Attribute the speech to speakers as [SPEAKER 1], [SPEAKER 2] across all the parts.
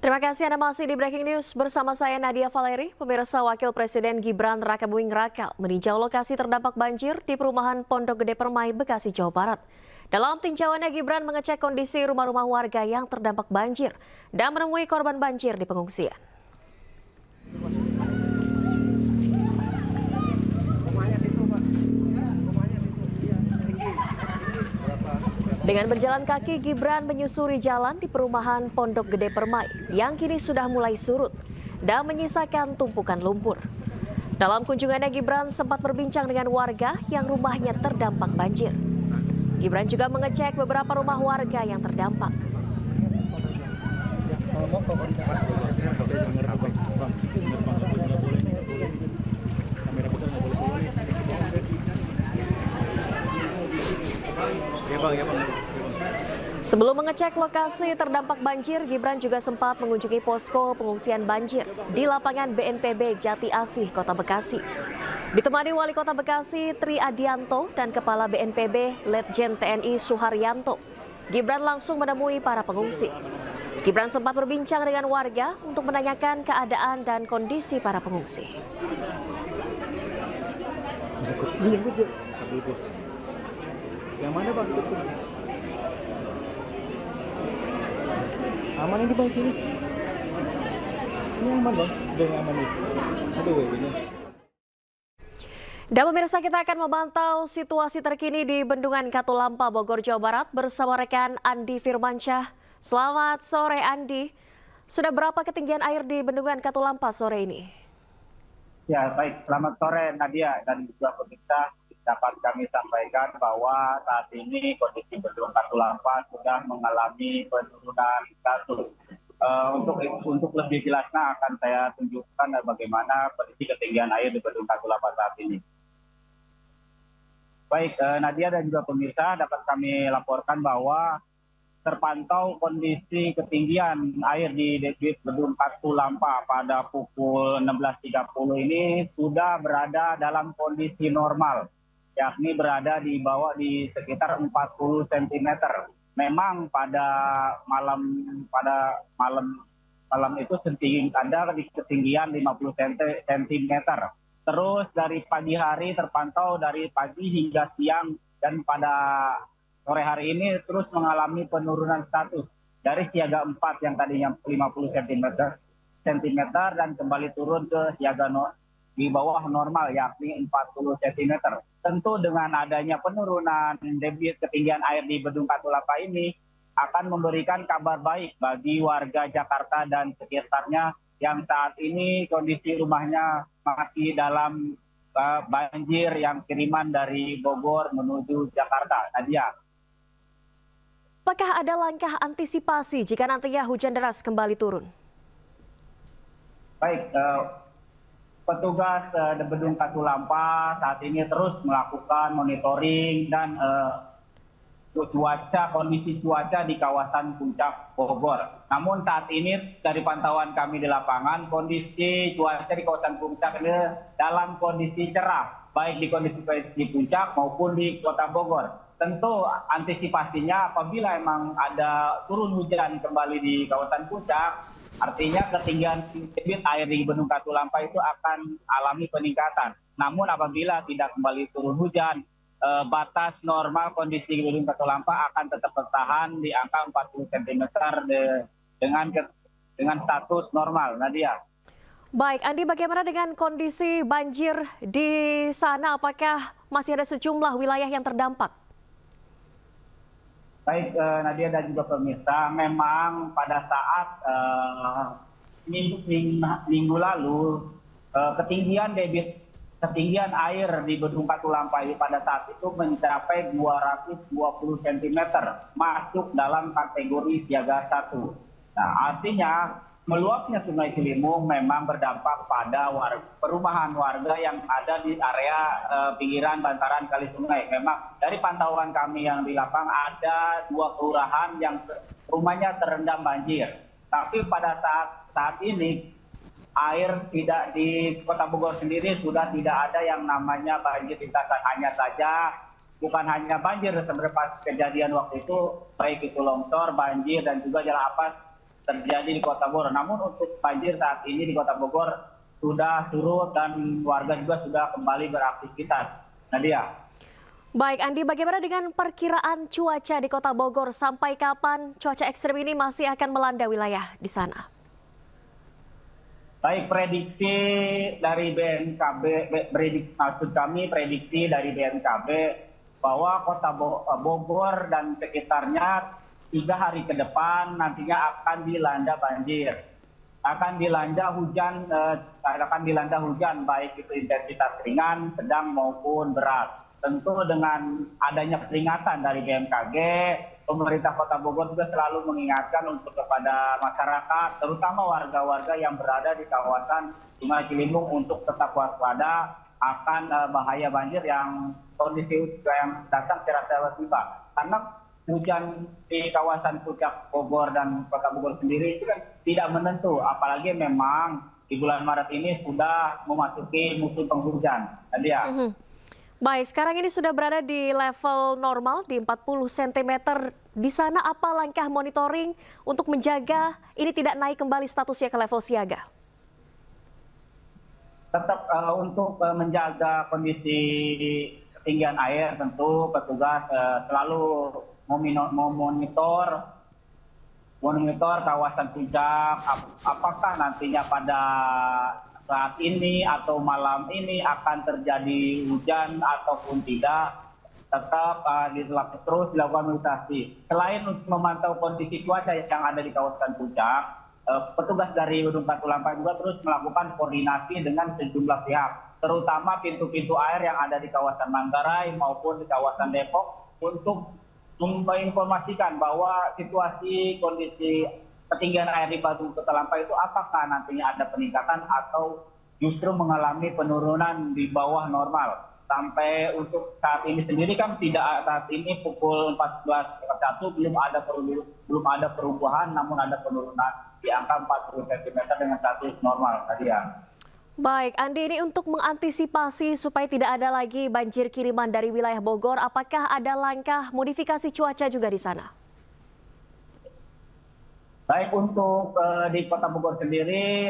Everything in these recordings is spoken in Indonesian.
[SPEAKER 1] Terima kasih Anda masih di Breaking News bersama saya Nadia Valeri. Pemirsa, Wakil Presiden Gibran Rakebuming Raka meninjau lokasi terdampak banjir di perumahan Pondok Gede Permai, Bekasi, Jawa Barat. Dalam tinjauannya, Gibran mengecek kondisi rumah-rumah warga yang terdampak banjir dan menemui korban banjir di pengungsian. Dengan berjalan kaki, Gibran menyusuri jalan di perumahan Pondok Gede Permai yang kini sudah mulai surut dan menyisakan tumpukan lumpur. Dalam kunjungannya, Gibran sempat berbincang dengan warga yang rumahnya terdampak banjir. Gibran juga mengecek beberapa rumah warga yang terdampak. Sebelum mengecek lokasi terdampak banjir, Gibran juga sempat mengunjungi posko pengungsian banjir di lapangan BNPB Jati Asih, Kota Bekasi. Ditemani Wali Kota Bekasi Tri Adianto dan Kepala BNPB Letjen TNI Suharyanto, Gibran langsung menemui para pengungsi. Gibran sempat berbincang dengan warga untuk menanyakan keadaan dan kondisi para pengungsi.
[SPEAKER 2] Yang mana Bang? Aman ini Bang sini. Ini aman Bang, udah aman nih. Aduh ini.
[SPEAKER 1] Dan pemirsa, kita akan memantau situasi terkini di Bendungan Katulampa, Bogor, Jawa Barat bersama rekan Andi Firmansyah. Selamat sore Andi. Sudah berapa ketinggian air di Bendungan Katulampa sore ini?
[SPEAKER 3] Ya baik, selamat sore Nadia dan juga pemirsa. Dapat kami sampaikan bahwa saat ini kondisi Bendungan Katulampa sudah mengalami penurunan status. Untuk lebih jelasnya akan saya tunjukkan bagaimana kondisi ketinggian air di Bendungan Katulampa saat ini. Baik, Nadia dan juga pemirsa, dapat kami laporkan bahwa terpantau kondisi ketinggian air di debit Bendungan Katulampa pada pukul 16.30 ini sudah berada dalam kondisi normal, yakni berada di bawah di sekitar 40 cm. Memang pada malam itu ada di ketinggian 50 cm. Terus dari pagi hari terpantau dari pagi hingga siang dan pada sore hari ini terus mengalami penurunan status dari siaga 4 yang tadinya 50 cm dan kembali turun ke siaga di bawah normal yakni 40 cm. Tentu dengan adanya penurunan debit ketinggian air di Bendungan Katulampa ini akan memberikan kabar baik bagi warga Jakarta dan sekitarnya yang saat ini kondisi rumahnya masih dalam banjir yang kiriman dari Bogor menuju Jakarta. Nadia.
[SPEAKER 1] Apakah ada langkah antisipasi jika nantinya hujan deras kembali turun?
[SPEAKER 3] Baik, petugas di Bendungan Katulampa saat ini terus melakukan monitoring dan kondisi cuaca di kawasan Puncak Bogor. Namun saat ini dari pantauan kami di lapangan, kondisi cuaca di kawasan Puncak ini dalam kondisi cerah, baik di kondisi di Puncak maupun di Kota Bogor. Tentu antisipasinya apabila memang ada turun hujan kembali di kawasan Puncak, artinya ketinggian debit air di Bendungan Katulampa itu akan alami peningkatan. Namun apabila tidak kembali turun hujan, batas normal kondisi Bendungan Katulampa akan tetap bertahan di angka 40 cm dengan status normal. Nadia.
[SPEAKER 1] Baik, Andi, bagaimana dengan kondisi banjir di sana? Apakah masih ada sejumlah wilayah yang terdampak?
[SPEAKER 3] Baik, Nadia dan juga pemirsa, memang pada saat minggu lalu ketinggian air di Bendungan Katulampa pada saat itu mencapai 220 cm, masuk dalam kategori siaga 1. Nah, artinya meluapnya Sungai Ciliwung memang berdampak pada perumahan warga yang ada di area pinggiran bantaran kali sungai. Memang dari pantauan kami yang di lapangan ada 2 kelurahan yang rumahnya terendam banjir. Tapi pada saat ini air tidak di Kota Bogor sendiri sudah tidak ada yang namanya banjir lintasan. Hanya saja bukan hanya banjir sebenarnya pas kejadian waktu itu, baik itu longsor, banjir dan juga jalan ampas terjadi di Kota Bogor. Namun untuk banjir saat ini di Kota Bogor sudah surut dan warga juga sudah kembali beraktivitas. Nadia.
[SPEAKER 1] Baik Andi, bagaimana dengan perkiraan cuaca di Kota Bogor? Sampai kapan cuaca ekstrem ini masih akan melanda wilayah di sana?
[SPEAKER 3] Baik, prediksi dari BNKB, prediksi dari BNKB bahwa Kota Bogor dan sekitarnya 3 hari ke depan nantinya akan dilanda banjir. Akan dilanda hujan baik itu intensitas ringan, sedang maupun berat. Tentu dengan adanya peringatan dari BMKG, pemerintah Kota Bogor juga selalu mengingatkan untuk kepada masyarakat, terutama warga-warga yang berada di kawasan Sungai Ciliwung untuk tetap waspada akan bahaya banjir yang kondisi yang datang secara tiba-tiba. Karena hujan di kawasan Puncak Bogor dan Kota Bogor sendiri itu kan tidak menentu, apalagi memang di bulan Maret ini sudah memasuki musim penghujan. Nadia.
[SPEAKER 1] Baik, sekarang ini sudah berada di level normal di 40 cm. Di sana apa langkah monitoring untuk menjaga ini tidak naik kembali statusnya ke level siaga?
[SPEAKER 3] Tetap untuk menjaga kondisi ketinggian air, tentu petugas selalu memonitor kawasan puncak, apakah nantinya pada saat ini atau malam ini akan terjadi hujan ataupun tidak, tetap terus dilakukan monitorasi. Selain untuk memantau kondisi cuaca yang ada di kawasan puncak, petugas dari Gunung Katulampa juga terus melakukan koordinasi dengan sejumlah pihak, terutama pintu-pintu air yang ada di kawasan Manggarai maupun di kawasan Depok untuk menginformasikan bahwa situasi kondisi ketinggian air di Gunung Katulampa itu apakah nantinya ada peningkatan atau justru mengalami penurunan di bawah normal. Sampai untuk saat ini sendiri kan saat ini pukul 14.01 belum ada perubahan, namun ada penurunan di angka 40 cm dengan status normal tadi ya.
[SPEAKER 1] Baik, Andi, ini untuk mengantisipasi supaya tidak ada lagi banjir kiriman dari wilayah Bogor, apakah ada langkah modifikasi cuaca juga di sana?
[SPEAKER 3] Baik, untuk di Kota Bogor sendiri,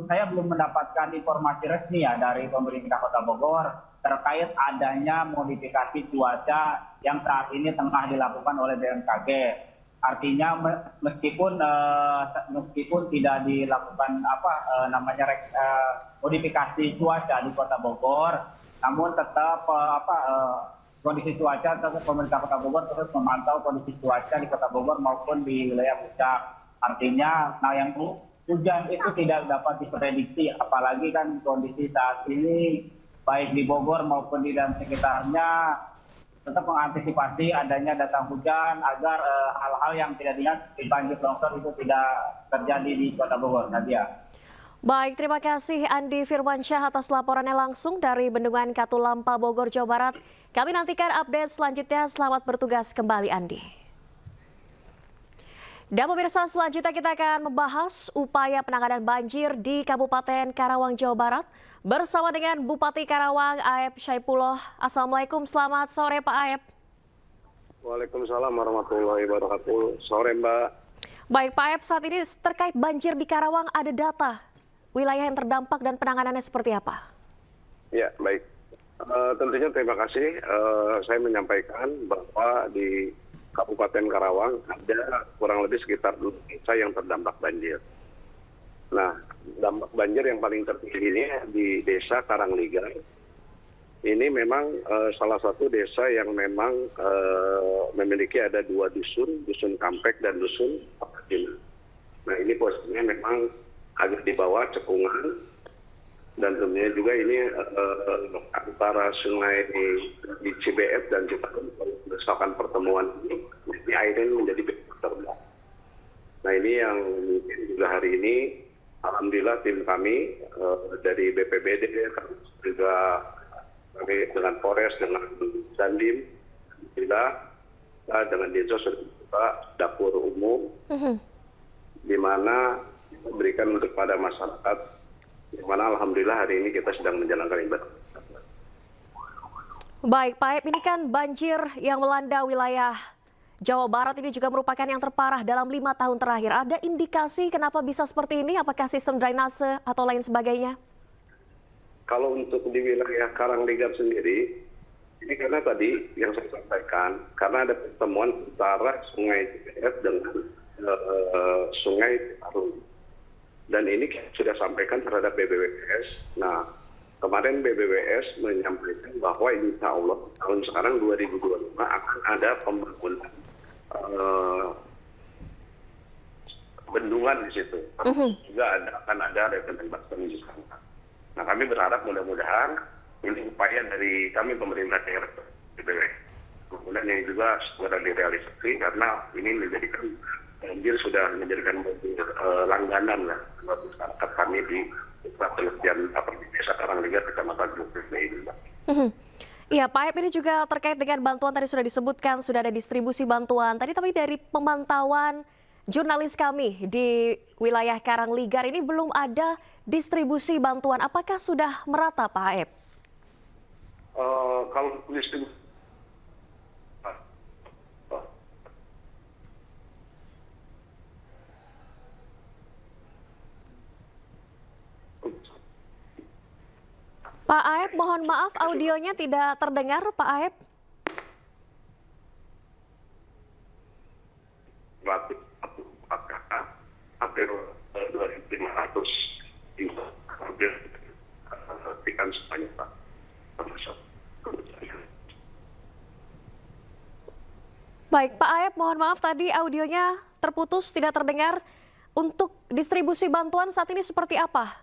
[SPEAKER 3] saya belum mendapatkan informasi resmi ya dari pemerintah Kota Bogor terkait adanya modifikasi cuaca yang saat ini tengah dilakukan oleh BMKG. Artinya meskipun tidak dilakukan modifikasi cuaca di Kota Bogor, namun tetap kondisi cuaca, pemerintah Kota Bogor terus memantau kondisi cuaca di Kota Bogor maupun di wilayah puncak. Artinya, yang hujan itu tidak dapat diprediksi, apalagi kan kondisi saat ini baik di Bogor maupun di dan sekitarnya tetap mengantisipasi adanya datang hujan agar hal-hal yang tidak diingat banjir longsor itu tidak terjadi di Kota Bogor. Nadia.
[SPEAKER 1] Baik, terima kasih Andi Firmansyah atas laporannya langsung dari Bendungan Katulampa, Bogor, Jawa Barat. Kami nantikan update selanjutnya. Selamat bertugas kembali, Andi. Dan pemirsa, selanjutnya kita akan membahas upaya penanganan banjir di Kabupaten Karawang, Jawa Barat bersama dengan Bupati Karawang, Aep Syaipuloh. Assalamualaikum, selamat sore Pak Aep.
[SPEAKER 4] Waalaikumsalam warahmatullahi wabarakatuh. Sore Mbak.
[SPEAKER 1] Baik Pak Aep, saat ini terkait banjir di Karawang ada data wilayah yang terdampak dan penanganannya seperti apa?
[SPEAKER 4] Ya, baik. Tentunya terima kasih. Saya menyampaikan bahwa di Kabupaten Karawang ada kurang lebih sekitar 2 desa yang terdampak banjir. Nah, dampak banjir yang paling tertinggi ini di Desa Karangliga. Ini memang salah satu desa yang memang memiliki ada 2 dusun, Dusun Kampek dan Dusun Pakajina. Nah, ini posisinya memang agak di bawah cekungan, dan tentunya juga ini antara sungai di Cibeet dan Citarum, misalkan pertemuan ini airnya menjadi terbang. Nah, ini yang mungkin juga hari ini alhamdulillah tim kami dari BPBD juga kami dengan Polres, dengan Dandim, alhamdulillah dengan Dinsos juga dapur umum, di mana berikan untuk pada masyarakat, di mana alhamdulillah hari ini kita sedang menjalankan ibadah.
[SPEAKER 1] Baik Pak Aep, ini kan banjir yang melanda wilayah Jawa Barat ini juga merupakan yang terparah dalam 5 tahun terakhir. Ada indikasi kenapa bisa seperti ini? Apakah sistem drainase atau lain sebagainya?
[SPEAKER 4] Kalau untuk di wilayah Karangligar sendiri, ini karena tadi yang saya sampaikan, karena ada pertemuan antara Sungai Cipayat dengan Sungai Citarum. Dan ini sudah sampaikan terhadap BBWS. Nah, kemarin BBWS menyampaikan bahwa insya Allah tahun sekarang 2025 akan ada pembangunan bendungan di situ. Juga akan ada retention di sana. Nah, kami berharap mudah-mudahan ini upaya dari kami pemerintah daerah BBWS. Kemudian yang juga segera direalisasi karena ini menjadikan banjir sudah menjadikan banjir langganan lah buat masyarakat kami di penelitian desa Karangligar Kecamatan Jogja ini.
[SPEAKER 1] Iya, Pak Aep, ini juga terkait dengan bantuan tadi sudah disebutkan, sudah ada distribusi bantuan. Tadi tapi dari pemantauan jurnalis kami di wilayah Karangligar ini belum ada distribusi bantuan. Apakah sudah merata, Pak Aep?
[SPEAKER 4] Kalau distribusi
[SPEAKER 1] Pak Aep, mohon maaf audionya tidak terdengar, Pak Aep.
[SPEAKER 4] hampir 2.500 hampir ikan sebanyak Pak.
[SPEAKER 1] Baik, Pak Aep, mohon maaf tadi audionya terputus, tidak terdengar. Untuk distribusi bantuan saat ini seperti apa?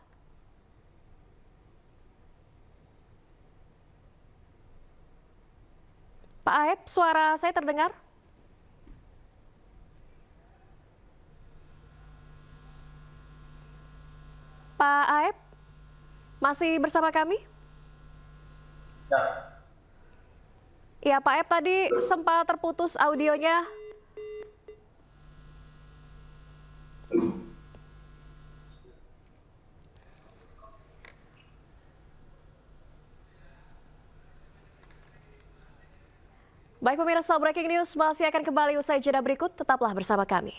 [SPEAKER 1] Pak Aep, suara saya terdengar? Pak Aep, masih bersama kami? Ya, Pak Aep tadi sempat terputus audionya. Baik pemirsa, breaking news masih akan kembali usai jeda berikut. Tetaplah bersama kami.